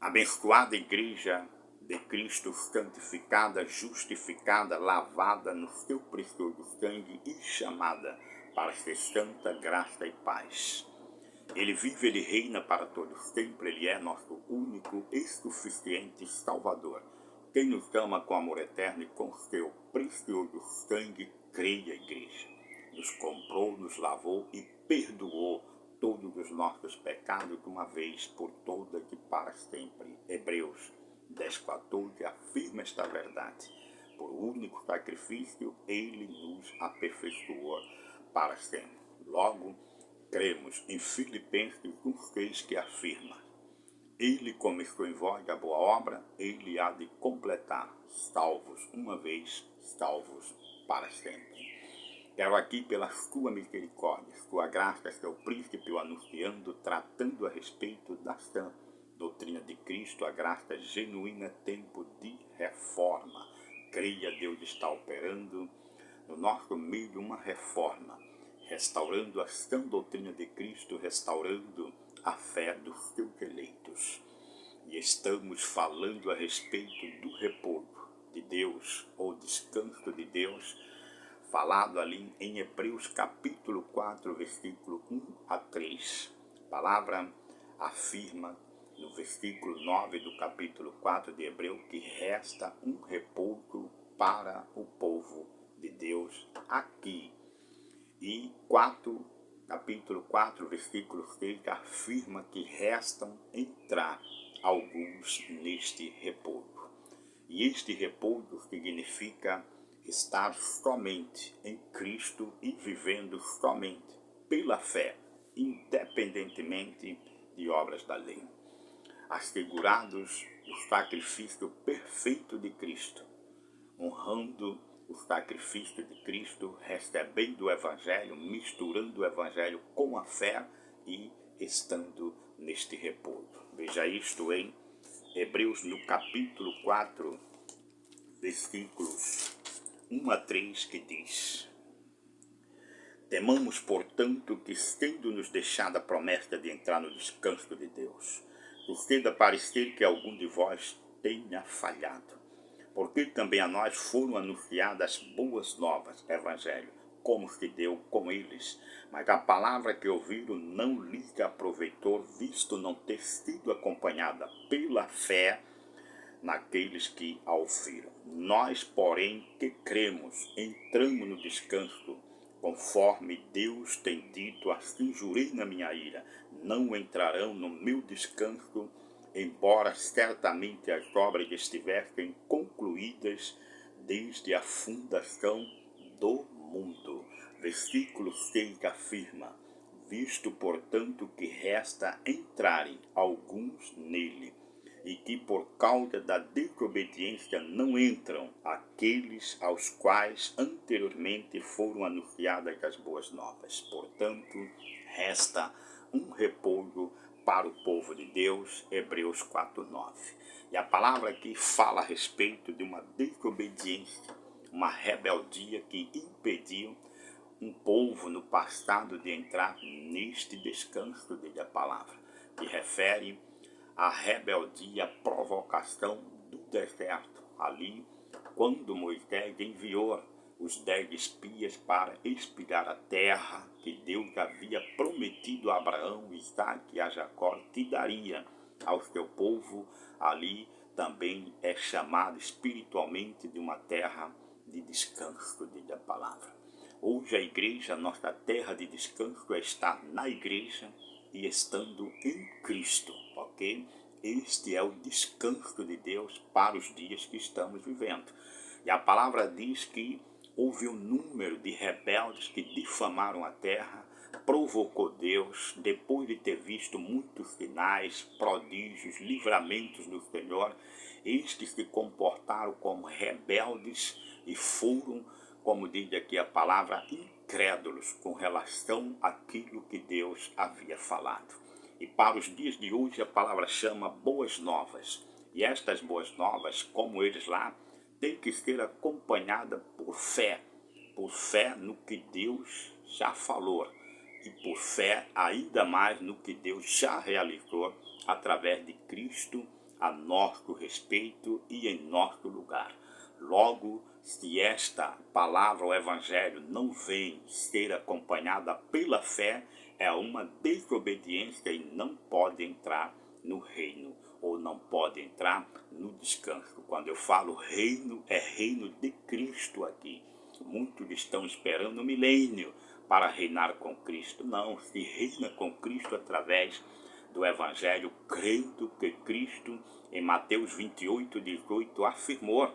Abençoada Igreja de Cristo, santificada, justificada, lavada no seu precioso sangue e chamada para ser santa, graça e paz. Ele vive, ele reina para todo sempre, ele é nosso único e suficiente Salvador. Quem nos ama com amor eterno e com seu precioso sangue, creia, Igreja. Nos comprou, nos lavou e perdoou todos os nossos pecados de uma vez por todas e para sempre. Hebreus 10:14 afirma esta verdade. Por único sacrifício, ele nos aperfeiçoou para sempre. Logo, cremos em Filipenses 1:6 que afirma: Ele começou em vós a boa obra, ele há de completar, salvos uma vez, salvos para sempre. Quero aqui, pela sua misericórdia, sua graça, seu príncipe, anunciando, tratando a respeito da sã doutrina de Cristo, a graça genuína, tempo de reforma. Creia, Deus está operando no nosso meio uma reforma, restaurando a sã doutrina de Cristo, restaurando a fé dos seus eleitos. E estamos falando a respeito do repouso de Deus, ou descanso de Deus, falado ali em Hebreus capítulo 4, versículo 1 a 3. A palavra afirma no versículo 9 do capítulo 4 de Hebreus que resta um repouso para o povo de Deus aqui. E capítulo 4, versículo 6 afirma que restam entrar alguns neste repouso. E este repouso significa estar somente em Cristo e vivendo somente pela fé, independentemente de obras da lei. Assegurados o sacrifício perfeito de Cristo, honrando o sacrifício de Cristo, recebendo o Evangelho, misturando o Evangelho com a fé e estando neste repouso. Veja isto em Hebreus no capítulo 4, versículos 1 a 3, que diz: Temamos, portanto, que, sendo-nos deixada a promessa de entrar no descanso de Deus, suceda parecer que algum de vós tenha falhado. Porque também a nós foram anunciadas boas novas, Evangelho, como se deu com eles. Mas a palavra que ouviram não lhes aproveitou, visto não ter sido acompanhada pela fé naqueles que a ouviram. Nós, porém, que cremos, entramos no descanso, conforme Deus tem dito, assim jurei na minha ira, não entrarão no meu descanso, embora certamente as obras estivessem concluídas desde a fundação do mundo. Versículo 6 afirma: Visto, portanto, que resta entrarem alguns nele, e que por causa da desobediência não entram aqueles aos quais anteriormente foram anunciadas as boas novas. Portanto, resta um repouso para o povo de Deus, Hebreus 4:9. E a palavra aqui fala a respeito de uma desobediência, uma rebeldia que impediu um povo no passado de entrar neste descanso, diz a palavra, que refere à rebeldia, à provocação do deserto. Ali, quando Moisés enviou os 10 espias para espiar a terra que Deus havia prometido a Abraão, Isaque e a Jacó, que daria ao seu povo, ali também é chamado espiritualmente de uma terra de descanso, diz a palavra. Hoje a igreja, nossa terra de descanso, é estar na igreja e estando em Cristo, ok? Este é o descanso de Deus para os dias que estamos vivendo. E a palavra diz que houve um número de rebeldes que difamaram a terra, provocou Deus, depois de ter visto muitos sinais, prodígios, livramentos do Senhor, estes se comportaram como rebeldes e foram, como diz aqui a palavra, incrédulos com relação àquilo que Deus havia falado. E para os dias de hoje a palavra chama boas novas. E estas boas novas, como eles lá, tem que ser acompanhada por fé no que Deus já falou e por fé ainda mais no que Deus já realizou através de Cristo, a nosso respeito e em nosso lugar. Logo, se esta palavra, o Evangelho, não vem ser acompanhada pela fé, é uma desobediência e não pode entrar no reino, ou não pode entrar no descanso. Quando eu falo reino, é reino de Cristo aqui. Muitos estão esperando o milênio para reinar com Cristo. Não, se reina com Cristo através do Evangelho, crendo que Cristo, em Mateus 28:18, afirmou: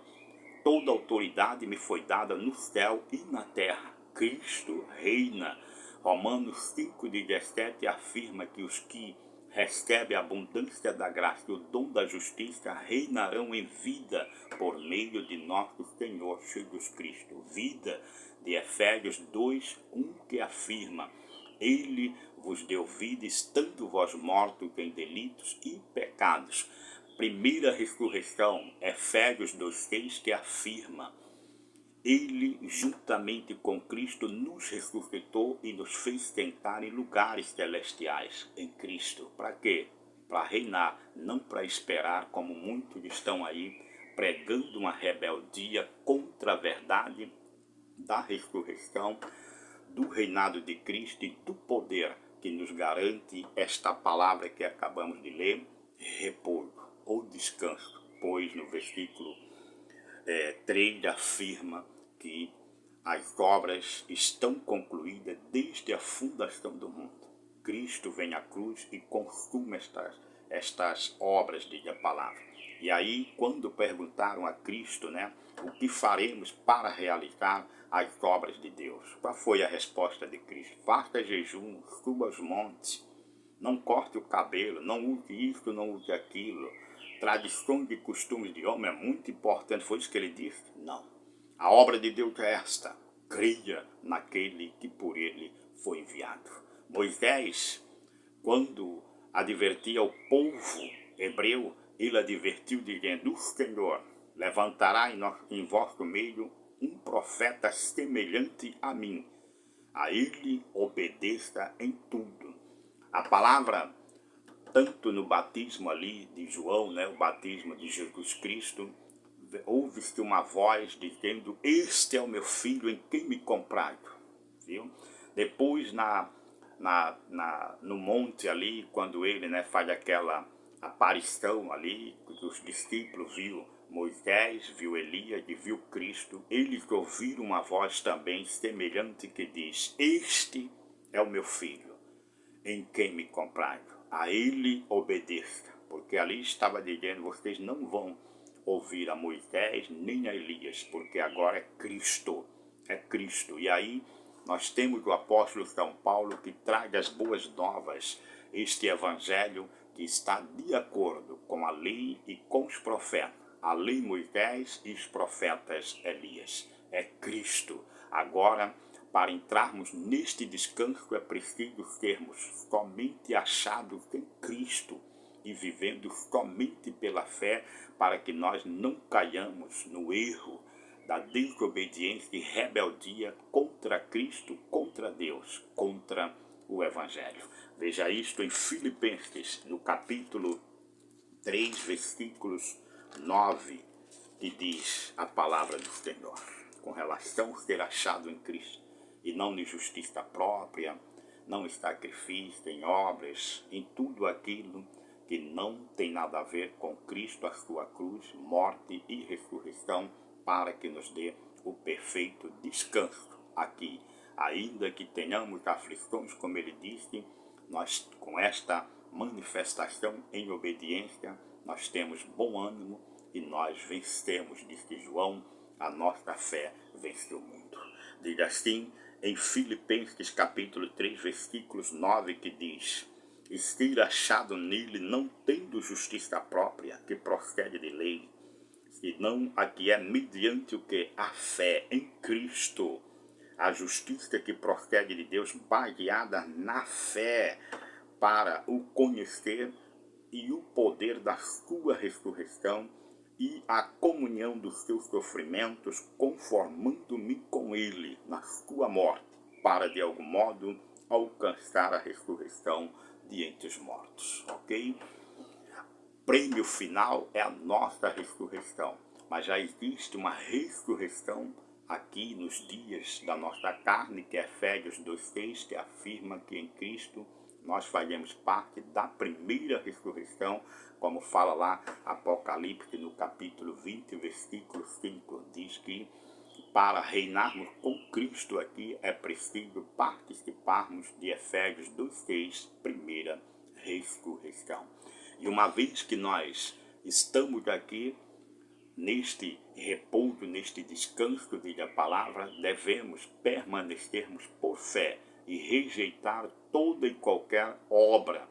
toda autoridade me foi dada no céu e na terra. Cristo reina. Romanos 5:17 afirma que os que recebem a abundância da graça e o dom da justiça reinarão em vida por meio de nosso Senhor Jesus Cristo. Vida de Efésios 2:1 que afirma: Ele vos deu vida estando vós mortos em delitos e pecados. Primeira ressurreição, Efésios 2:6 que afirma: Ele, juntamente com Cristo, nos ressuscitou e nos fez sentar em lugares celestiais em Cristo. Para quê? Para reinar, não para esperar, como muitos estão aí pregando uma rebeldia contra a verdade da ressurreição, do reinado de Cristo e do poder que nos garante esta palavra que acabamos de ler, repouso ou descanso, pois no versículo 3 afirma que as obras estão concluídas desde a fundação do mundo. Cristo vem à cruz e consuma estas obras, diz a palavra. E aí, quando perguntaram a Cristo, o que faremos para realizar as obras de Deus? Qual foi a resposta de Cristo? Faça jejum, suba aos montes, não corte o cabelo, não use isso, não use aquilo. Tradições e costumes de homem é muito importante. Foi isso que ele disse? Não. A obra de Deus é esta: creia naquele que por ele foi enviado. Moisés, quando advertia o povo hebreu, ele advertiu dizendo: o Senhor levantará em vosso meio um profeta semelhante a mim. A ele obedeça em tudo. A palavra, tanto no batismo ali de João, o batismo de Jesus Cristo, ouve-se uma voz dizendo: este é o meu filho em quem me comprazo. Viu? Depois no monte ali, quando ele faz aquela aparição ali, os discípulos viu Moisés, viu Elias e viu Cristo, eles ouviram uma voz também semelhante que diz: este é o meu filho em quem me comprazo, a ele obedeça. Porque ali estava dizendo: vocês não vão ouvir a Moisés nem a Elias, porque agora é Cristo. É Cristo. E aí nós temos o apóstolo São Paulo que traz as boas novas, este evangelho que está de acordo com a lei e com os profetas. A lei Moisés e os profetas Elias. É Cristo. Agora, para entrarmos neste descanso, é preciso sermos somente achados em Cristo e vivendo somente pela fé, para que nós não caiamos no erro da desobediência e rebeldia contra Cristo, contra Deus, contra o Evangelho. Veja isto em Filipenses, no capítulo 3, versículos 9, que diz a palavra do Senhor, com relação a ser achado em Cristo, e não em justiça própria, não em sacrifício, em obras, em tudo aquilo que não tem nada a ver com Cristo, a sua cruz, morte e ressurreição, para que nos dê o perfeito descanso aqui. Ainda que tenhamos aflições, como ele disse, nós, com esta manifestação em obediência, nós temos bom ânimo e nós vencemos, disse João, a nossa fé vence o mundo. Diz assim em Filipenses capítulo 3, versículos 9, que diz: e ser achado nele, não tendo justiça própria, que procede de lei, senão a que é mediante o que? A fé em Cristo. A justiça que procede de Deus, baseada na fé, para o conhecer e o poder da sua ressurreição e a comunhão dos seus sofrimentos, conformando-me com ele na sua morte, para de algum modo alcançar a ressurreição de entre os mortos, ok? prêmio final é a nossa ressurreição. Mas já existe uma ressurreição aqui nos dias da nossa carne, que é Efésios 2:6, que afirma que em Cristo nós faremos parte da primeira ressurreição, como fala lá Apocalipse no capítulo 20, versículo 5, diz que para reinarmos com Cristo aqui é preciso participarmos de Efésios 2:6, primeira ressurreição. E uma vez que nós estamos aqui neste repouso, neste descanso, diz a palavra, devemos permanecermos por fé e rejeitar toda e qualquer obra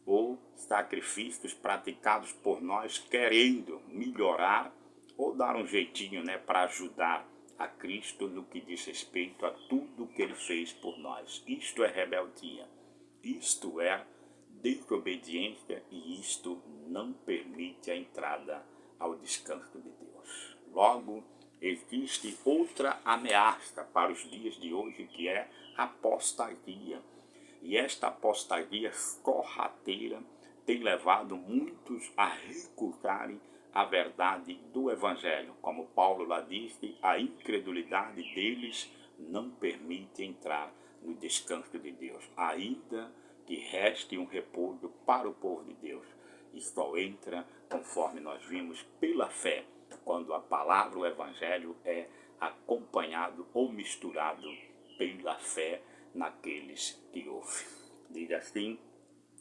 ou sacrifícios praticados por nós querendo melhorar ou dar um jeitinho, para ajudar a Cristo no que diz respeito a tudo que Ele fez por nós. Isto é rebeldia, isto é desobediência e isto não permite a entrada ao descanso de Deus. Logo, existe outra ameaça para os dias de hoje, que é a apostasia. E esta apostasia sorrateira tem levado muitos a recusarem a verdade do Evangelho. Como Paulo lá disse, a incredulidade deles não permite entrar no descanso de Deus, ainda que reste um repouso para o povo de Deus. E só entra, conforme nós vimos, pela fé, quando a palavra, o Evangelho, é acompanhado ou misturado pela fé naqueles que ouvem. Diz assim,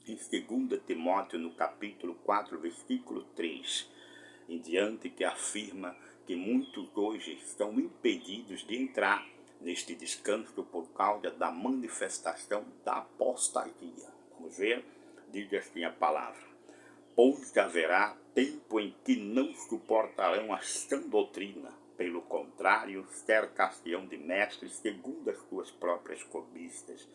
em 2 Timóteo, no capítulo 4, versículo 3, em diante, que afirma que muitos hoje estão impedidos de entrar neste descanso por causa da manifestação da apostasia. Vamos ver, diz assim a palavra: pois haverá tempo em que não suportarão a sã doutrina, pelo contrário, cercar-se-ão de mestres segundo as suas próprias cobiças,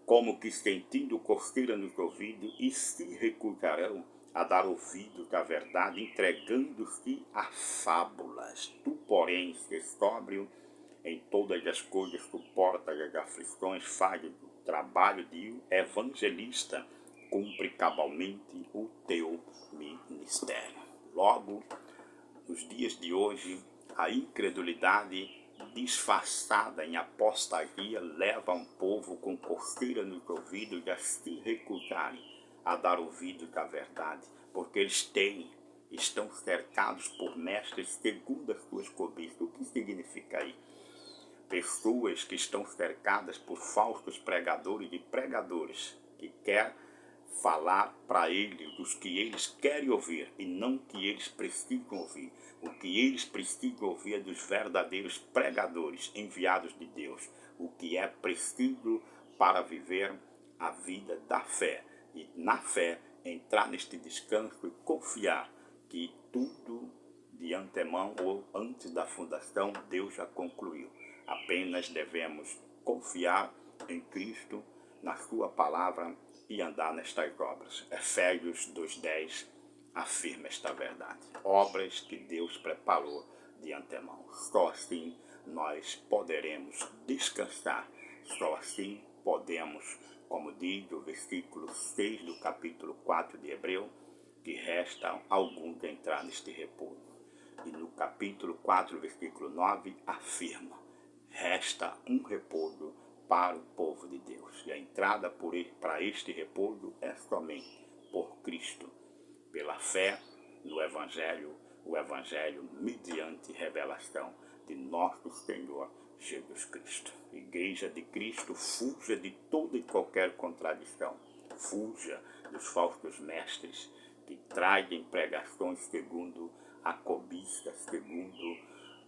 como que sentindo coceira nos ouvidos, e se recusarão a dar ouvidos à verdade, entregando-se a fábulas. Tu, porém, se sóbrio em todas as coisas, suporta as aflições, faz o trabalho de evangelista, cumpre cabalmente o teu ministério. Logo, nos dias de hoje, a incredulidade disfarçada em apostasia leva um povo com coceira nos ouvidos a se recusarem a dar ouvidos à verdade, porque eles estão cercados por mestres segundo as suas cobiças. O que significa aí? Pessoas que estão cercadas por falsos pregadores e pregadores que querem falar para eles os que eles querem ouvir e não o que eles precisam ouvir. O que eles precisam ouvir é dos verdadeiros pregadores enviados de Deus, o que é preciso para viver a vida da fé. E na fé entrar neste descanso e confiar que tudo de antemão ou antes da fundação Deus já concluiu. Apenas devemos confiar em Cristo, na sua palavra, e andar nestas obras. Efésios 2:10 afirma esta verdade. Obras que Deus preparou de antemão. Só assim nós poderemos descansar. Só assim podemos, como diz o versículo 6 do capítulo 4 de Hebreu, que resta alguns entrar neste repouso. E no capítulo 4, versículo 9, afirma: resta um repouso para o povo de Deus. E a entrada para este repouso é somente por Cristo, pela fé no Evangelho, o Evangelho mediante revelação de nosso Senhor Jesus Cristo. Igreja de Cristo, fuja de toda e qualquer contradição. Fuja dos falsos mestres que trazem pregações segundo a cobiça, segundo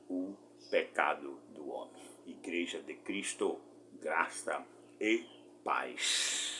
o pecado do homem. Igreja de Cristo, graça e paz.